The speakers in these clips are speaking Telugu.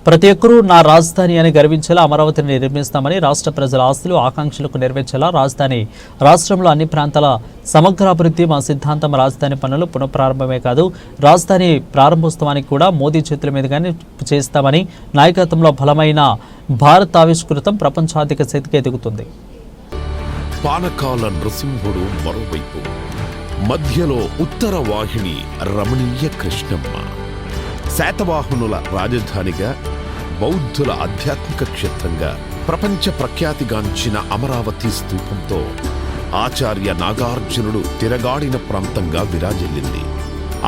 ప్రతి ఒక్కరూ నా రాజధాని అని గర్వించేలా అమరావతిని నిర్మిస్తామని రాష్ట్ర ప్రజల ఆస్తులు ఆకాంక్షలకు నెరవేర్చేలా రాష్ట్రంలో అన్ని ప్రాంతాల సమగ్రాభివృద్ధి మా సిద్ధాంతం. రాజధాని పనులు పునఃప్రారంభమే కాదు, రాజధాని ప్రారంభోత్సవానికి కూడా మోదీ చేతుల మీదుగానే చేస్తామని నాయకత్వంలో బలమైన భారత్ ఆవిష్కృతం ప్రపంచాధిక స్థితికి ఎదుగుతుంది. పానకాల నృసింహుడు మరోవైపు, మధ్యలో ఉత్తర వాహిని రమణీయ కృష్ణమ్మ. శాతవాహనుల రాజధానిగా, బౌద్ధుల ఆధ్యాత్మిక క్షేత్రంగా, ప్రపంచ ప్రఖ్యాతిగాంచిన అమరావతి స్తూపంతో ఆచార్య నాగార్జునుడు తిరగాడిన ప్రాంతంగా విరాజిల్లింది.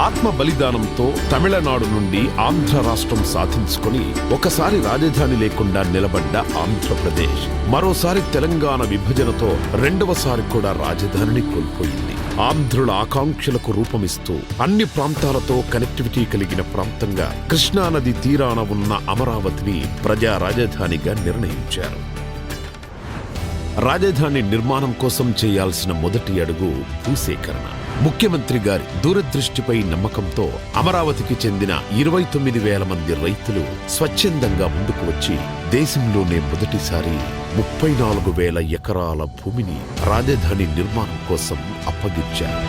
ఆత్మ బలిదానంతో తమిళనాడు నుండి ఆంధ్ర రాష్ట్రం సాధించుకొని ఒకసారి రాజధాని లేకుండా నిలబడ్డ ఆంధ్రప్రదేశ్ మరోసారి తెలంగాణ విభజనతో రెండవసారి కూడా రాజధానిని కోల్పోయింది. ఆంధ్రుల ఆకాంక్షలకు రూపమిస్తూ అన్ని ప్రాంతాలతో కనెక్టివిటీ కలిగిన ప్రాంతంగా కృష్ణానది తీరాన ఉన్న అమరావతిని ప్రజా రాజధానిగా నిర్ణయించారు. రాజధాని నిర్మాణం కోసం చేయాల్సిన మొదటి అడుగు భూసేకరణ. ముఖ్యమంత్రి గారి దూరదృష్టిపై నమ్మకంతో అమరావతికి చెందిన 29,000 మంది రైతులు స్వచ్ఛందంగా ముందుకు వచ్చి దేశంలోనే మొదటిసారి 34,000 ఎకరాల భూమిని రాజధాని నిర్మాణం కోసం అప్పగించారు.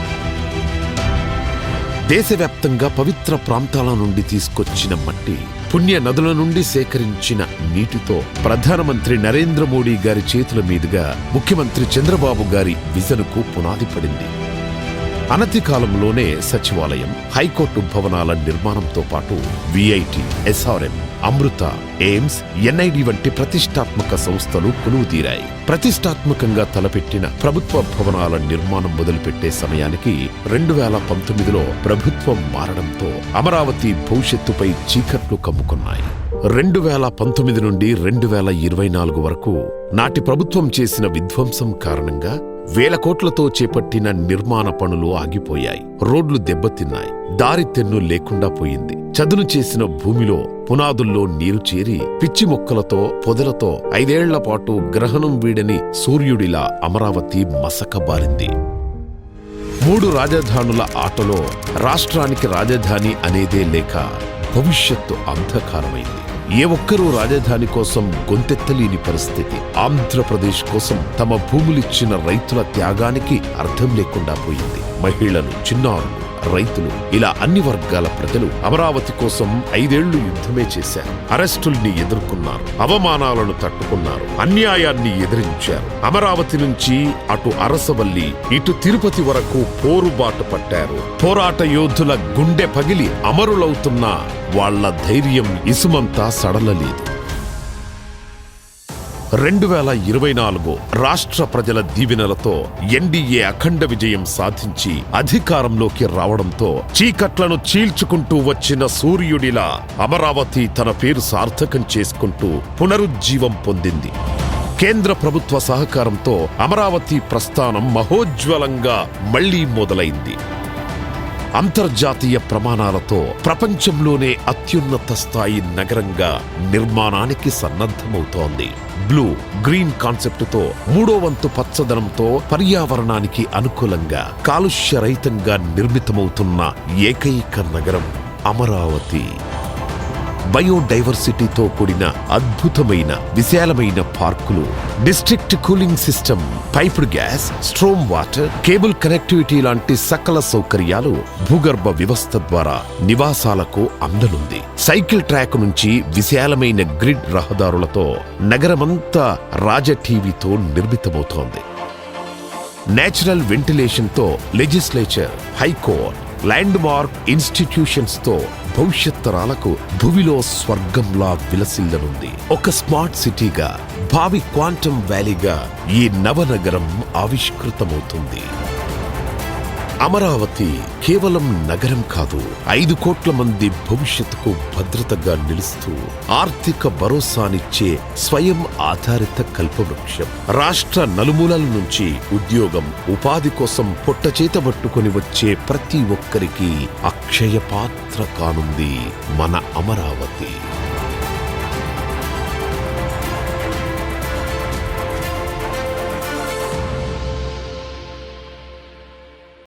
దేశవ్యాప్తంగా పవిత్ర ప్రాంతాల నుండి తీసుకొచ్చిన మట్టి, పుణ్య నదుల నుండి సేకరించిన నీటితో ప్రధానమంత్రి నరేంద్ర మోడీ గారి చేతుల మీదుగా ముఖ్యమంత్రి చంద్రబాబు గారి విజన్కు పునాది పడింది. అనతి కాలంలోనే సచివాలయం, హైకోర్టు భవనాల నిర్మాణంతో పాటు విఐటి, ఎస్ఆర్ఎం, అమృత, ఎయిమ్స్, ఎన్ఐడి వంటి ప్రతిష్టాత్మక సంస్థలు కొలువుతీరాయి. ప్రతిష్టాత్మకంగా తలపెట్టిన ప్రభుత్వ భవనాల నిర్మాణం మొదలుపెట్టే సమయానికి 2019లో ప్రభుత్వం మారడంతో అమరావతి భవిష్యత్తుపై చీకట్లు కమ్ముకున్నాయి. 2019 నుండి 2024 వరకు నాటి ప్రభుత్వం చేసిన విధ్వంసం కారణంగా వేల కోట్లతో చేపట్టిన నిర్మాణ పనులు ఆగిపోయాయి. రోడ్లు దెబ్బతిన్నాయి, దారి తెన్ను లేకుండా పోయింది. చదును చేసిన భూమిలో పునాదుల్లో నీరు చేరి పిచ్చి మొక్కలతో, పొదలతో 5 ఏళ్ల పాటు గ్రహణం వీడని సూర్యుడిలా అమరావతి మసకబారింది. 3 రాజధానుల ఆటలో రాష్ట్రానికి రాజధాని అనేదే లేక భవిష్యత్తు అంధకారమైంది. ఏ ఒక్కరూ రాజధాని కోసం గొంతెత్తలేని పరిస్థితి. ఆంధ్రప్రదేశ్ కోసం తమ భూములిచ్చిన రైతుల త్యాగానికి అర్థం లేకుండా పోయింది. మహిళలు, చిన్నారులు, రైతులు, ఇలా అన్ని వర్గాల ప్రజలు అమరావతి కోసం 5 ఏళ్లు యుద్ధమే చేశారు. అరెస్టుల్ని ఎదుర్కొన్నారు, అవమానాలను తట్టుకున్నారు, అన్యాయాన్ని ఎదిరించారు. అమరావతి నుంచి అటు అరసవల్లి, ఇటు తిరుపతి వరకు పోరుబాటు పట్టారు. పోరాట యోధుల గుండె పగిలి అమరులవుతున్న వాళ్ల ధైర్యం ఇసుమంతా సడలలేదు. 2024 రాష్ట్ర ప్రజల దీవెనలతో ఎన్డీఏ అఖండ విజయం సాధించి అధికారంలోకి రావడంతో చీకట్లను చీల్చుకుంటూ వచ్చిన సూర్యుడిలా అమరావతి తన పేరు సార్థకం చేసుకుంటూ పునరుజ్జీవం పొందింది. కేంద్ర ప్రభుత్వ సహకారంతో అమరావతి ప్రస్థానం మహోజ్వలంగా మళ్లీ మొదలైంది. అంతర్జాతీయ ప్రమాణాలతో ప్రపంచంలోనే అత్యున్నత స్థాయి నగరంగా నిర్మాణానికి సన్నద్ధమవుతోంది. బ్లూ గ్రీన్ కాన్సెప్టుతో 3వ వంతు పచ్చదనంతో పర్యావరణానికి అనుకూలంగా కాలుష్యరహితంగా నిర్మితమవుతున్న ఏకైక నగరం అమరావతి. బయోడైవర్సిటీతో కూడిన అద్భుతమైన విశాలమైన పార్కులు, district cooling system, piped gas, storm water, cable connectivity లాంటి సకల సౌకర్యాలు భూగర్భ వ్యవస్థ ద్వారా నివాసాలకు అందనుంది. సైకిల్ ట్రాక్ నుంచి విశాలమైన గ్రిడ్ రహదారులతో నగరమంతా రాజటీవీతో నిర్మితమవుతోంది. నేచురల్ వెంటిలేషన్ తో legislature, high court, land mark institutions తో భవిష్యత్ తరాలకు భూమిలో స్వర్గంలా విలసిల్లనుంది. ఒక స్మార్ట్ సిటీగా, భావి క్వాంటమ్ వ్యాలీగా ఈ నవనగరం ఆవిష్కృతమవుతుంది. అమరావతి కేవలం నగరం కాదు, 5 కోట్ల మంది భవిష్యత్తుకు భద్రతగా నిలుస్తూ ఆర్థిక భరోసానిచ్చే స్వయం ఆధారిత కల్పవృక్షం. రాష్ట్ర నలుమూలల నుంచి ఉద్యోగం, ఉపాధి కోసం పొట్టచేతబట్టుకొని వచ్చే ప్రతి ఒక్కరికి అక్షయ పాత్ర కానుంది మన అమరావతి.